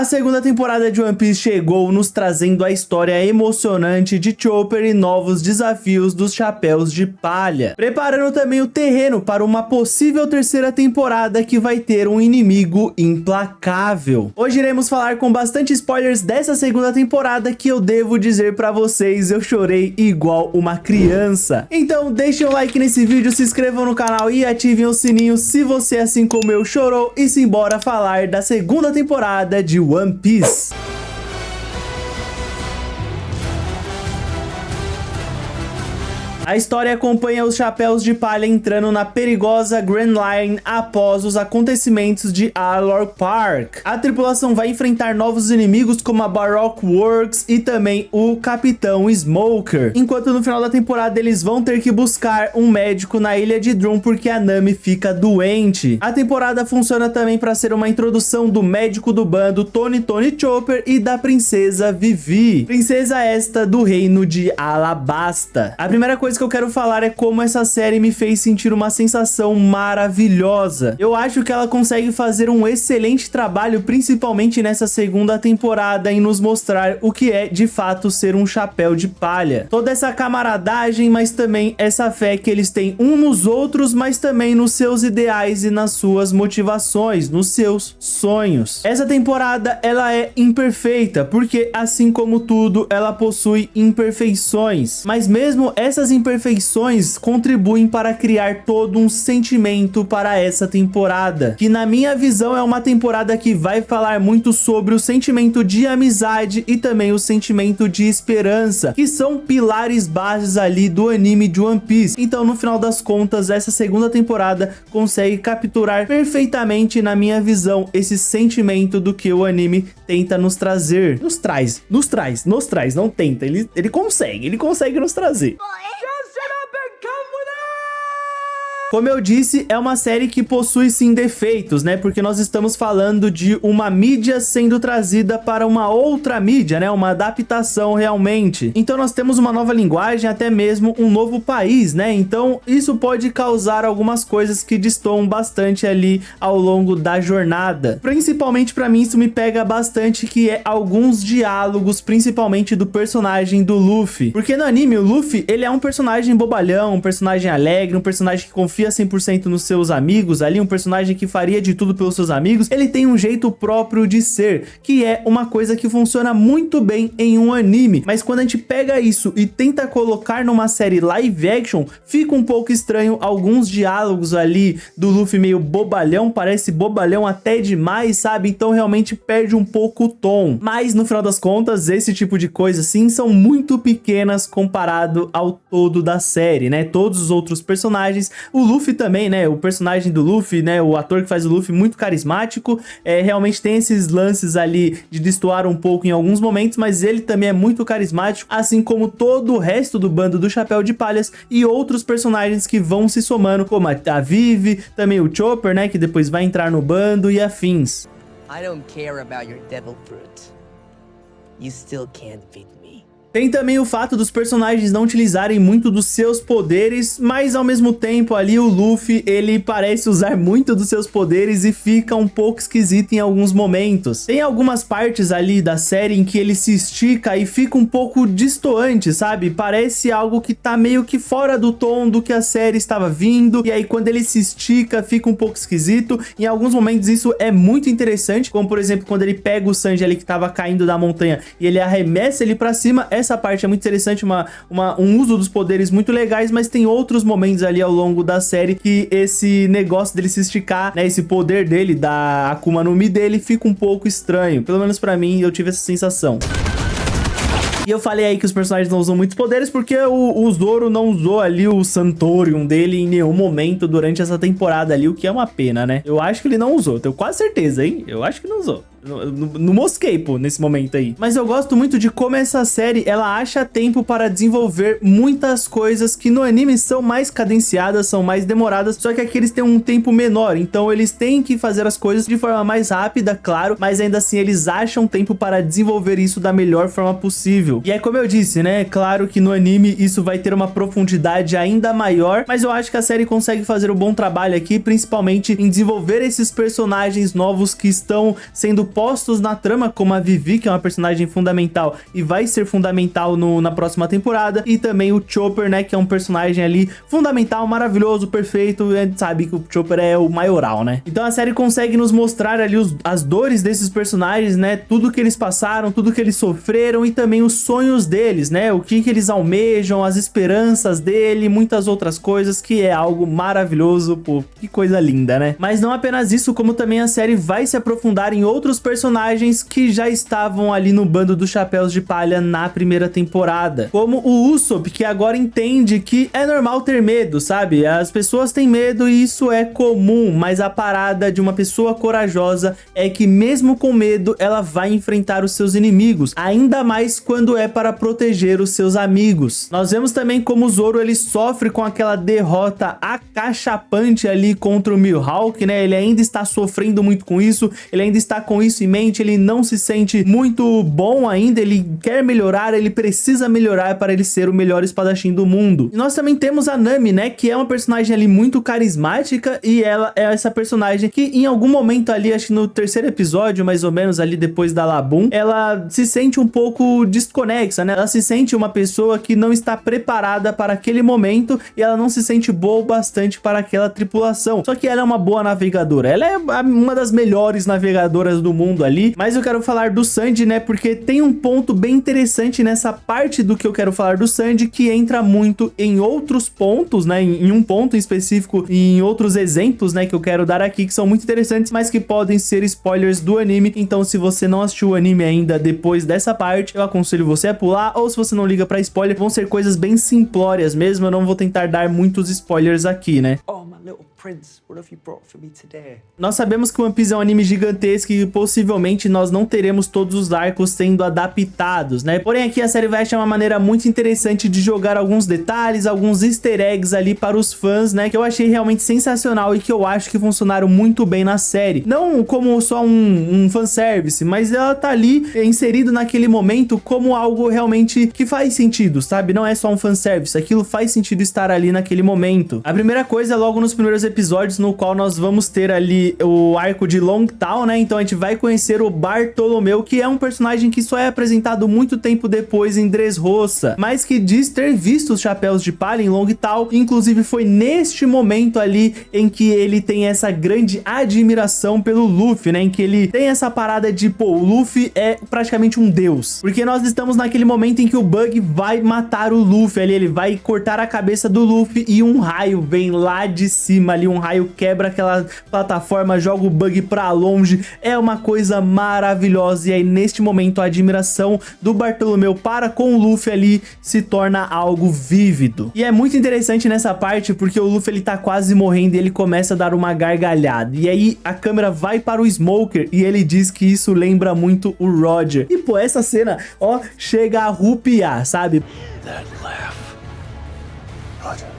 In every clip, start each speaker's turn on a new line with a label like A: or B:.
A: A segunda temporada de One Piece chegou nos trazendo a história emocionante de Chopper e novos desafios dos Chapéus de Palha, preparando também o terreno para uma possível terceira temporada que vai ter um inimigo implacável. Hoje iremos falar com bastante spoilers dessa segunda temporada que eu devo dizer pra vocês, eu chorei igual uma criança. Então deixem um like nesse vídeo, se inscrevam no canal e ativem o sininho se você, assim como eu, chorou, e simbora falar da segunda temporada de One Piece. A história acompanha os Chapéus de Palha entrando na perigosa Grand Line após os acontecimentos de Arlor Park. A tripulação vai enfrentar novos inimigos como a Baroque Works e também o Capitão Smoker, enquanto no final da temporada eles vão ter que buscar um médico na ilha de Drum porque a Nami fica doente. A temporada funciona também para ser uma introdução do médico do bando Tony Chopper e da princesa Vivi, princesa esta do reino de Alabasta. A primeira coisa que eu quero falar é como essa série me fez sentir uma sensação maravilhosa. Eu acho que ela consegue fazer um excelente trabalho, principalmente nessa segunda temporada, em nos mostrar o que é de fato ser um chapéu de palha. Toda essa camaradagem, mas também essa fé que eles têm um nos outros, mas também nos seus ideais e nas suas motivações, nos seus sonhos. Essa temporada, ela é imperfeita, porque assim como tudo, ela possui imperfeições. Mas mesmo essas imperfeições contribuem para criar todo um sentimento para essa temporada, que na minha visão é uma temporada que vai falar muito sobre o sentimento de amizade e também o sentimento de esperança, que são pilares bases ali do anime de One Piece. Então, no final das contas, essa segunda temporada consegue capturar perfeitamente, na minha visão, esse sentimento do que o anime tenta nos trazer. Nos traz, não tenta, ele consegue nos trazer. Como eu disse, é uma série que possui sim defeitos, né? Porque nós estamos falando de uma mídia sendo trazida para uma outra mídia, né? Uma adaptação realmente. Então nós temos uma nova linguagem, até mesmo um novo país, né? Então isso pode causar algumas coisas que destoam bastante ali ao longo da jornada. Principalmente pra mim isso me pega bastante, que é alguns diálogos, principalmente do personagem do Luffy. Porque no anime o Luffy, ele é um personagem bobalhão, um personagem alegre, um personagem que confia 100% nos seus amigos ali, um personagem que faria de tudo pelos seus amigos. Ele tem um jeito próprio de ser, que é uma coisa que funciona muito bem em um anime, mas quando a gente pega isso e tenta colocar numa série live action, fica um pouco estranho alguns diálogos ali do Luffy meio bobalhão, parece bobalhão até demais, sabe? Então realmente perde um pouco o tom, mas no final das contas esse tipo de coisa assim são muito pequenas comparado ao todo da série, né? Todos os outros personagens, o Luffy também, né? O personagem do Luffy, né? O ator que faz o Luffy, muito carismático. Realmente tem esses lances ali de destoar um pouco em alguns momentos, mas ele também é muito carismático, assim como todo o resto do bando do Chapéu de Palhas e outros personagens que vão se somando, como a Vivi, também o Chopper, né? Que depois vai entrar no bando e afins. I don't care about your devil fruit. You still can't beat me. Tem também o fato dos personagens não utilizarem muito dos seus poderes, mas ao mesmo tempo ali o Luffy, ele parece usar muito dos seus poderes e fica um pouco esquisito em alguns momentos. Tem algumas partes ali da série em que ele se estica e fica um pouco destoante, sabe? Parece algo que tá meio que fora do tom do que a série estava vindo, e aí quando ele se estica fica um pouco esquisito. Em alguns momentos isso é muito interessante, como por exemplo quando ele pega o Sanji ali que tava caindo da montanha e ele arremessa ele pra cima. Essa parte é muito interessante, um uso dos poderes muito legais, mas tem outros momentos ali ao longo da série que esse negócio dele se esticar, né, esse poder dele, da Akuma no Mi dele, fica um pouco estranho. Pelo menos pra mim, eu tive essa sensação. E eu falei aí que os personagens não usam muitos poderes porque o Zoro não usou ali o Santorium dele em nenhum momento durante essa temporada ali, o que é uma pena, né? Eu acho que ele não usou, tenho quase certeza, hein? Eu acho que não usou. No mosquei, pô, nesse momento aí. Mas eu gosto muito de como essa série, ela acha tempo para desenvolver muitas coisas que no anime são mais cadenciadas, são mais demoradas, só que aqui eles têm um tempo menor, então eles têm que fazer as coisas de forma mais rápida, claro, mas ainda assim eles acham tempo para desenvolver isso da melhor forma possível. E é como eu disse, né, claro que no anime isso vai ter uma profundidade ainda maior, mas eu acho que a série consegue fazer um bom trabalho aqui, principalmente em desenvolver esses personagens novos que estão sendo postos na trama, como a Vivi, que é uma personagem fundamental e vai ser fundamental na próxima temporada, e também o Chopper, né, que é um personagem ali fundamental, maravilhoso, perfeito. A gente sabe que o Chopper é o maioral, né? Então a série consegue nos mostrar ali as dores desses personagens, né, tudo que eles passaram, tudo que eles sofreram e também os sonhos deles, né, o que eles almejam, as esperanças dele, muitas outras coisas, que é algo maravilhoso. Pô, que coisa linda, né? Mas não apenas isso, como também a série vai se aprofundar em outros personagens que já estavam ali no bando dos Chapéus de Palha na primeira temporada, como o Usopp, que agora entende que é normal ter medo, sabe? As pessoas têm medo e isso é comum, mas a parada de uma pessoa corajosa é que mesmo com medo, ela vai enfrentar os seus inimigos, ainda mais quando é para proteger os seus amigos. Nós vemos também como o Zoro, ele sofre com aquela derrota acachapante ali contra o Mihawk, né? Ele ainda está sofrendo muito com isso, ele ainda está com isso em mente, ele não se sente muito bom ainda, ele quer melhorar, ele precisa melhorar para ele ser o melhor espadachim do mundo. E nós também temos a Nami, né? Que é uma personagem ali muito carismática, e ela é essa personagem que em algum momento ali, acho que no terceiro episódio, mais ou menos ali depois da Labum, ela se sente um pouco desconexa, né? Ela se sente uma pessoa que não está preparada para aquele momento e ela não se sente boa o bastante para aquela tripulação. Só que ela é uma boa navegadora, ela é uma das melhores navegadoras do mundo ali. Mas eu quero falar do Sanji, né? Porque tem um ponto bem interessante nessa parte do que eu quero falar do Sanji, que entra muito em outros pontos, né? Em um ponto em específico e em outros exemplos, né? Que eu quero dar aqui, que são muito interessantes, mas que podem ser spoilers do anime. Então, se você não assistiu o anime ainda depois dessa parte, eu aconselho você a pular, ou se você não liga pra spoiler, vão ser coisas bem simplórias mesmo. Eu não vou tentar dar muitos spoilers aqui, né?
B: Oh, my little prince, what have you brought for me today?
A: Nós sabemos que One Piece é um anime gigantesco e possivelmente nós não teremos todos os arcos sendo adaptados, né? Porém, aqui a série vai achar uma maneira muito interessante de jogar alguns detalhes, alguns easter eggs ali para os fãs, né? Que eu achei realmente sensacional e que eu acho que funcionaram muito bem na série. Não como só um fanservice, mas ela tá ali inserido naquele momento como algo realmente que faz sentido, sabe? Não é só um fanservice, aquilo faz sentido estar ali naquele momento. A primeira coisa é logo nos primeiros episódios, no qual nós vamos ter ali o arco de Long Town, né? Então a gente vai conhecer o Bartolomeu, que é um personagem que só é apresentado muito tempo depois em Dressrosa, mas que diz ter visto os Chapéus de Palha em Long Town. Inclusive foi neste momento ali em que ele tem essa grande admiração pelo Luffy, né? Em que ele tem essa parada de, pô, o Luffy é praticamente um deus, porque nós estamos naquele momento em que o Bug vai matar o Luffy ali, ele vai cortar a cabeça do Luffy e um raio vem lá de cima ali, um raio quebra aquela plataforma, joga o Bug pra longe. É uma coisa maravilhosa, e aí neste momento a admiração do Bartolomeu para com o Luffy ali se torna algo vívido. E é muito interessante nessa parte porque o Luffy ele tá quase morrendo e ele começa a dar uma gargalhada, e aí a câmera vai para o Smoker e ele diz que isso lembra muito o Roger. E pô, essa cena, ó, chega a arrupiar, sabe?
B: That laugh. Roger.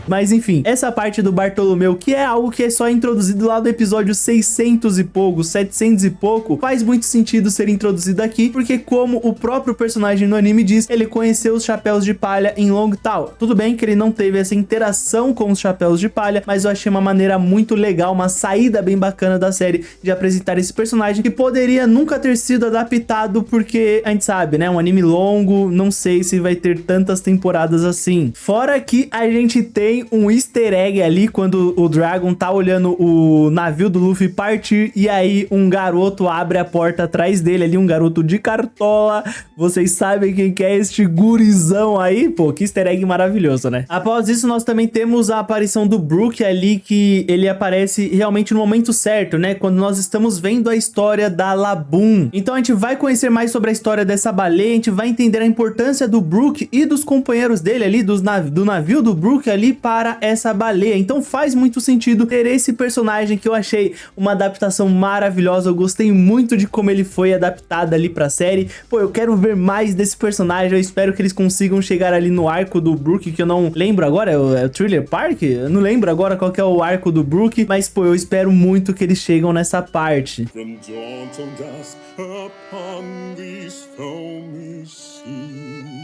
A: Mas enfim, essa parte do Bartolomeu, que é algo que é só introduzido lá do episódio 600 e pouco, 700 e pouco, faz muito sentido ser introduzido aqui, porque como o próprio personagem no anime diz, ele conheceu os Chapéus de Palha em Long Town. Tudo bem que ele não teve essa interação com os Chapéus de Palha, mas eu achei uma maneira muito legal, uma saída bem bacana da série de apresentar esse personagem que poderia nunca ter sido adaptado, porque a gente sabe, né, um anime longo, não sei se vai ter tantas temporadas assim. Fora que a gente tem um easter egg ali quando o Dragon tá olhando o navio do Luffy partir, e aí um garoto abre a porta atrás dele ali, um garoto de cartola. Vocês sabem quem que é este gurizão aí? Pô, que easter egg maravilhoso, né? Após isso, nós também temos a aparição do Brook ali, que ele aparece realmente no momento certo, né? Quando nós estamos vendo a história da Labum. Então a gente vai conhecer mais sobre a história dessa baleia, a gente vai entender a importância do Brook e dos companheiros dele ali, do navio do Brook ali para essa baleia. Então faz muito sentido ter esse personagem, que eu achei uma adaptação maravilhosa. Eu gostei muito de como ele foi adaptado ali pra série. Pô, eu quero ver mais desse personagem. Eu espero que eles consigam chegar ali no arco do Brook, que eu não lembro agora, é o Thriller Park? Eu não lembro agora qual que é o arco do Brook, mas pô, eu espero muito que eles chegam nessa parte.
C: From dawn till dusk upon these foamy seas.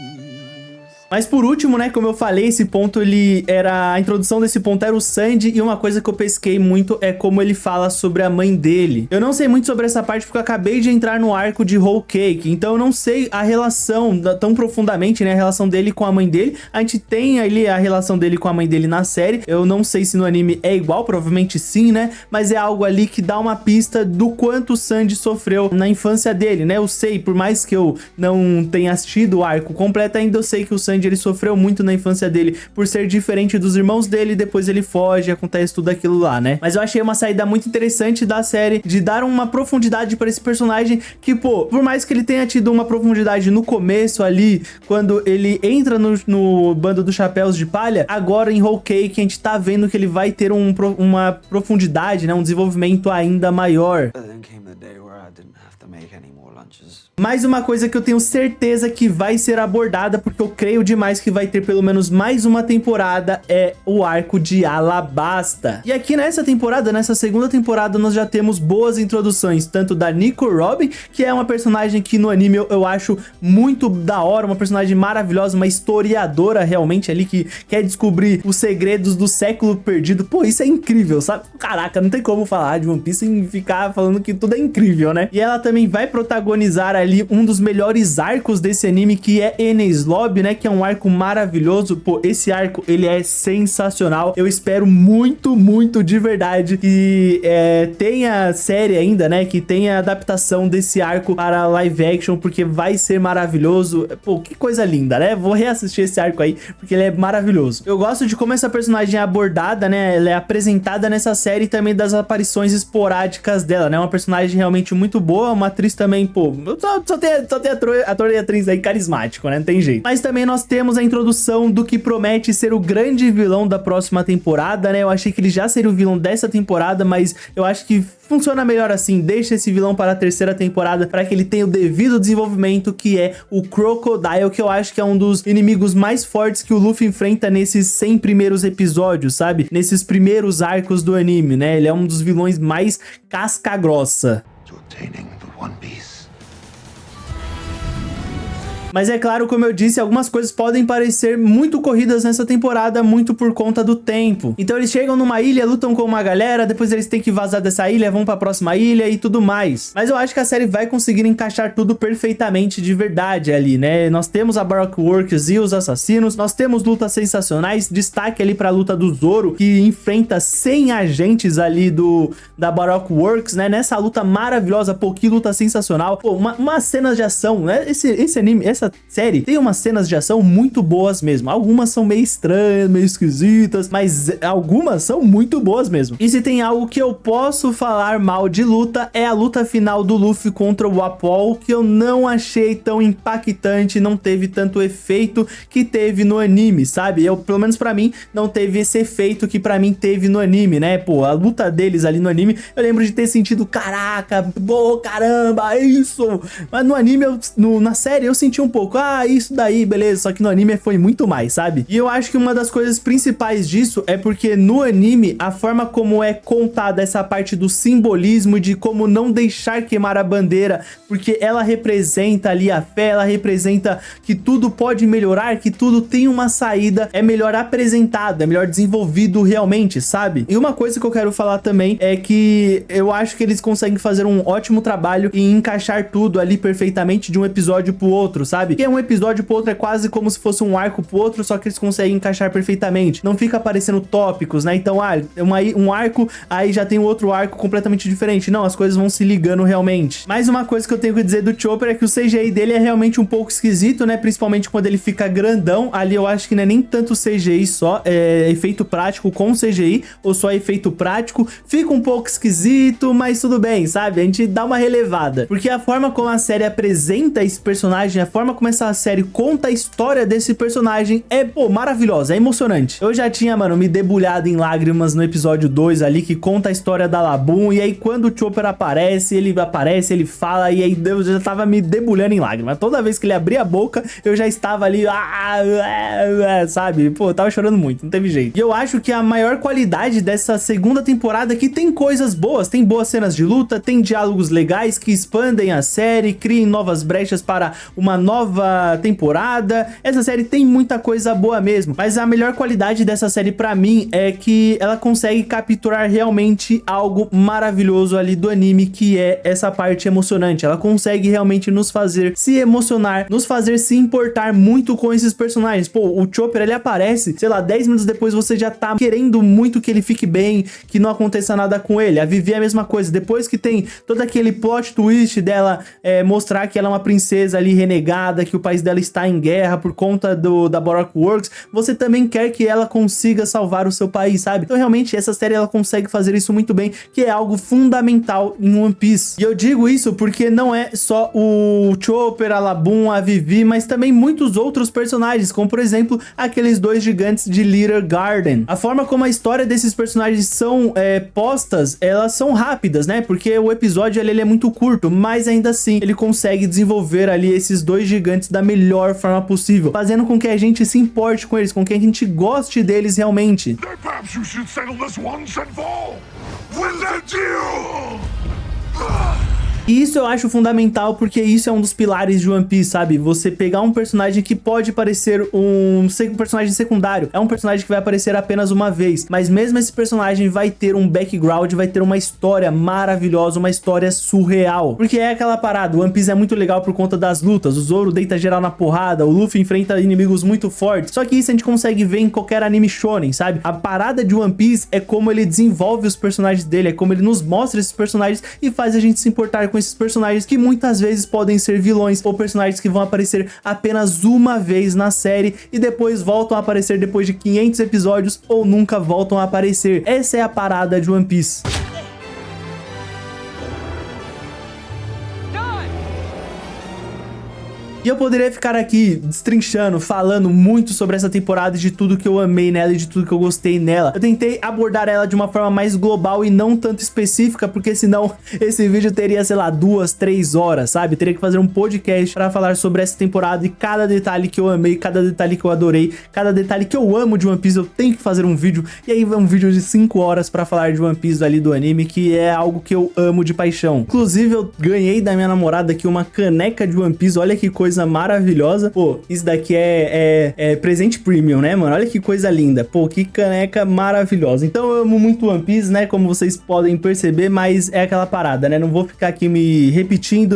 A: Mas por último, né, como eu falei, esse ponto ele era a introdução desse ponto era o Sandy, e uma coisa que eu pesquei muito é como ele fala sobre a mãe dele. Eu não sei muito sobre essa parte porque eu acabei de entrar no arco de Whole Cake, então eu não sei a relação tão profundamente, né, a relação dele com a mãe dele. A gente tem ali a relação dele com a mãe dele na série, eu não sei se no anime é igual, provavelmente sim, né, mas é algo ali que dá uma pista do quanto o Sandy sofreu na infância dele, né. Eu sei, por mais que eu não tenha assistido o arco completo, ainda eu sei que o Sandy, ele sofreu muito na infância dele por ser diferente dos irmãos dele, depois ele foge, acontece tudo aquilo lá, né. Mas eu achei uma saída muito interessante da série, de dar uma profundidade para esse personagem que, pô, por mais que ele tenha tido uma profundidade no começo ali, quando ele entra no bando dos chapéus de palha, agora em Whole Cake a gente tá vendo que ele vai ter uma profundidade, né, um desenvolvimento ainda maior.
B: But then came the day where I didn't have to make any more lunches.
A: Mais uma coisa que eu tenho certeza que vai ser abordada, porque eu creio demais que vai ter pelo menos mais uma temporada, é o arco de Alabasta. E aqui nessa temporada, nessa segunda temporada, nós já temos boas introduções, tanto da Nico Robin, que é uma personagem que no anime eu acho muito da hora, uma personagem maravilhosa, uma historiadora realmente ali, que quer descobrir os segredos do século perdido. Pô, isso é incrível, sabe? Caraca, não tem como falar de One Piece sem ficar falando que tudo é incrível, né? E ela também vai protagonizar ali um dos melhores arcos desse anime, que é Enies Lobby, né, que é um arco maravilhoso. Pô, esse arco, ele é sensacional. Eu espero muito, muito de verdade que tenha série ainda, né, que tenha adaptação desse arco para live action, porque vai ser maravilhoso. Pô, que coisa linda, né? Vou reassistir esse arco aí, porque ele é maravilhoso. Eu gosto de como essa personagem é abordada, né, ela é apresentada nessa série, e também das aparições esporádicas dela, né, uma personagem realmente muito boa, uma atriz também, pô, só tem ator e atriz aí carismático, né? Não tem jeito. Mas também nós temos a introdução do que promete ser o grande vilão da próxima temporada, né? Eu achei que ele já seria o vilão dessa temporada, mas eu acho que funciona melhor assim. Deixa esse vilão para a terceira temporada, para que ele tenha o devido desenvolvimento, que é o Crocodile, que eu acho que é um dos inimigos mais fortes que o Luffy enfrenta nesses 100 primeiros episódios, sabe? Nesses primeiros arcos do anime, né? Ele é um dos vilões mais casca grossa.
B: To obtaining the One Piece.
A: Mas é claro, como eu disse, algumas coisas podem parecer muito corridas nessa temporada, muito por conta do tempo. Então eles chegam numa ilha, lutam com uma galera, depois eles têm que vazar dessa ilha, vão pra próxima ilha e tudo mais. Mas eu acho que a série vai conseguir encaixar tudo perfeitamente de verdade ali, né? Nós temos a Baroque Works e os assassinos, nós temos lutas sensacionais, destaque ali pra luta do Zoro, que enfrenta 100 agentes ali da Baroque Works, né? Nessa luta maravilhosa, pô, que luta sensacional. Pô, uma cenas de ação, né? Esse anime, essa série tem umas cenas de ação muito boas mesmo. Algumas são meio estranhas, meio esquisitas, mas algumas são muito boas mesmo. E se tem algo que eu posso falar mal de luta, é a luta final do Luffy contra o Apol, que eu não achei tão impactante, não teve tanto efeito que teve no anime, sabe? Pelo menos pra mim, não teve esse efeito que pra mim teve no anime, né? Pô, a luta deles ali no anime, eu lembro de ter sentido, caraca, pô, caramba, é isso. Mas no anime, na série, eu senti um pouco, isso daí, beleza, só que no anime foi muito mais, sabe? E eu acho que uma das coisas principais disso é porque no anime, a forma como é contada essa parte do simbolismo, de como não deixar queimar a bandeira, porque ela representa ali a fé, ela representa que tudo pode melhorar, que tudo tem uma saída, é melhor apresentado, é melhor desenvolvido realmente, sabe? E uma coisa que eu quero falar também é que eu acho que eles conseguem fazer um ótimo trabalho em encaixar tudo ali perfeitamente de um episódio pro outro, sabe? Que um episódio pro outro é quase como se fosse um arco pro outro, só que eles conseguem encaixar perfeitamente. Não fica aparecendo tópicos, né? Então, um arco, aí já tem outro arco completamente diferente. Não, as coisas vão se ligando realmente. Mais uma coisa que eu tenho que dizer do Chopper é que o CGI dele é realmente um pouco esquisito, né? Principalmente quando ele fica grandão. Ali eu acho que não é nem tanto CGI só, é efeito prático com CGI, ou só efeito prático. Fica um pouco esquisito, mas tudo bem, sabe? A gente dá uma relevada. Porque a forma como a série apresenta esse personagem, a forma como essa série conta a história desse personagem é, pô, maravilhosa, é emocionante. Eu já tinha, mano, me debulhado em lágrimas no episódio 2 ali, que conta a história da Laboon, e aí quando o Chopper aparece, ele fala, e aí Deus já tava me debulhando em lágrimas. Toda vez que ele abria a boca, eu já estava ali, sabe? Pô, eu tava chorando muito, não teve jeito. E eu acho que a maior qualidade dessa segunda temporada é que tem coisas boas, tem boas cenas de luta, tem diálogos legais que expandem a série, criem novas brechas para uma nova nova temporada. Essa série tem muita coisa boa mesmo, mas a melhor qualidade dessa série pra mim é que ela consegue capturar realmente algo maravilhoso ali do anime, que é essa parte emocionante. Ela consegue realmente nos fazer se emocionar, nos fazer se importar muito com esses personagens. Pô, o Chopper, ele aparece, sei lá, 10 minutos depois você já tá querendo muito que ele fique bem, que não aconteça nada com ele. A Vivi é a mesma coisa. Depois que tem todo aquele plot twist dela mostrar que ela é uma princesa ali renegada, que o país dela está em guerra por conta da Baroque Works, você também quer que ela consiga salvar o seu país, sabe? Então realmente essa série ela consegue fazer isso muito bem, que é algo fundamental em One Piece. E eu digo isso porque não é só o Chopper, a Labum, a Vivi, mas também muitos outros personagens, como por exemplo aqueles dois gigantes de Little Garden. A forma como a história desses personagens são postas, elas são rápidas, né? Porque o episódio ele é muito curto, mas ainda assim ele consegue desenvolver ali esses dois gigantes da melhor forma possível, fazendo com que a gente se importe com eles, com que a gente goste deles realmente.
C: Perhaps you should settle this once and for all. With a deal!
A: E isso eu acho fundamental, porque isso é um dos pilares de One Piece, sabe? Você pegar um personagem que pode parecer um personagem secundário, é um personagem que vai aparecer apenas uma vez, mas mesmo esse personagem vai ter um background, vai ter uma história maravilhosa, uma história surreal. Porque é aquela parada, o One Piece é muito legal por conta das lutas, o Zoro deita geral na porrada, o Luffy enfrenta inimigos muito fortes, só que isso a gente consegue ver em qualquer anime shonen, sabe? A parada de One Piece é como ele desenvolve os personagens dele, é como ele nos mostra esses personagens e faz a gente se importar com esses personagens que muitas vezes podem ser vilões ou personagens que vão aparecer apenas uma vez na série e depois voltam a aparecer depois de 500 episódios ou nunca voltam a aparecer. Essa é a parada de One Piece. E eu poderia ficar aqui destrinchando, falando muito sobre essa temporada e de tudo que eu amei nela e de tudo que eu gostei nela. Eu tentei abordar ela de uma forma mais global e não tanto específica, porque senão esse vídeo teria, sei lá, 2, 3 horas, sabe? Teria que fazer um podcast para falar sobre essa temporada e cada detalhe que eu amei, cada detalhe que eu adorei, cada detalhe que eu amo de One Piece. Eu tenho que fazer um vídeo, e aí vai um vídeo de 5 horas para falar de One Piece ali do anime, que é algo que eu amo de paixão. Inclusive, eu ganhei da minha namorada aqui uma caneca de One Piece. Olha que coisa maravilhosa. Pô, isso daqui é presente premium, né, mano? Olha que coisa linda. Pô, que caneca maravilhosa. Então eu amo muito One Piece, né? Como vocês podem perceber, mas é aquela parada, né? Não vou ficar aqui me repetindo,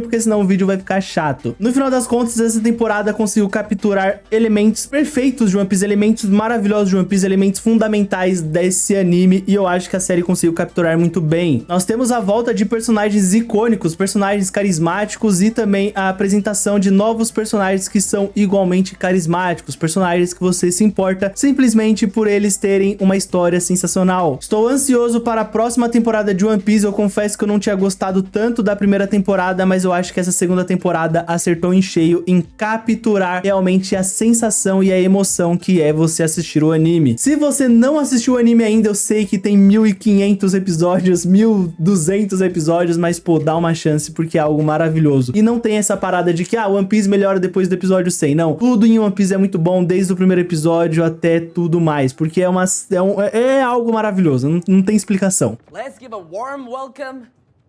A: porque senão o vídeo vai ficar chato. No final das contas, essa temporada conseguiu capturar elementos perfeitos de One Piece, elementos maravilhosos de One Piece, elementos fundamentais desse anime, e eu acho que a série conseguiu capturar muito bem. Nós temos a volta de personagens icônicos, personagens carismáticos e também a apresentação de novos personagens que são igualmente carismáticos, personagens que você se importa simplesmente por eles terem uma história sensacional. Estou ansioso para a próxima temporada de One Piece. Eu confesso que eu não tinha gostado tanto da primeira temporada, mas eu acho que essa segunda temporada acertou em cheio em capturar realmente a sensação e a emoção que é você assistir o anime. Se você não assistiu o anime ainda, eu sei que tem 1500 episódios, 1200 episódios, mas pô, dá uma chance porque é algo maravilhoso. E não tem essa parada de que One Piece melhora depois do episódio 100. Não, tudo em One Piece é muito bom, desde o primeiro episódio até tudo mais, porque é algo maravilhoso, não tem explicação.
D: Let's give a warm welcome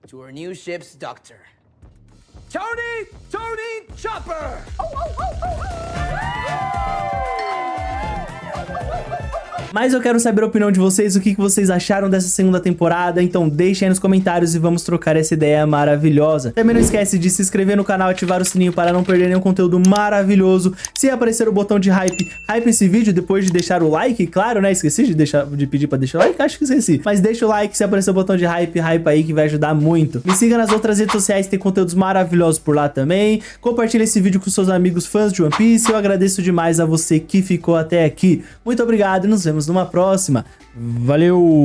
D: to our new ship's doctor, Tony Chopper!
A: Mas eu quero saber a opinião de vocês, o que vocês acharam dessa segunda temporada, então deixem aí nos comentários e vamos trocar essa ideia maravilhosa. Também não esquece de se inscrever no canal, ativar o sininho para não perder nenhum conteúdo maravilhoso. Se aparecer o botão de hype esse vídeo depois de deixar o like, claro, né? Esqueci de pedir pra deixar o like, acho que esqueci. Mas deixa o like, se aparecer o botão de hype aí que vai ajudar muito. Me siga nas outras redes sociais, tem conteúdos maravilhosos por lá também. Compartilha esse vídeo com seus amigos fãs de One Piece. Eu agradeço demais a você que ficou até aqui. Muito obrigado e nos vemos numa próxima. Valeu!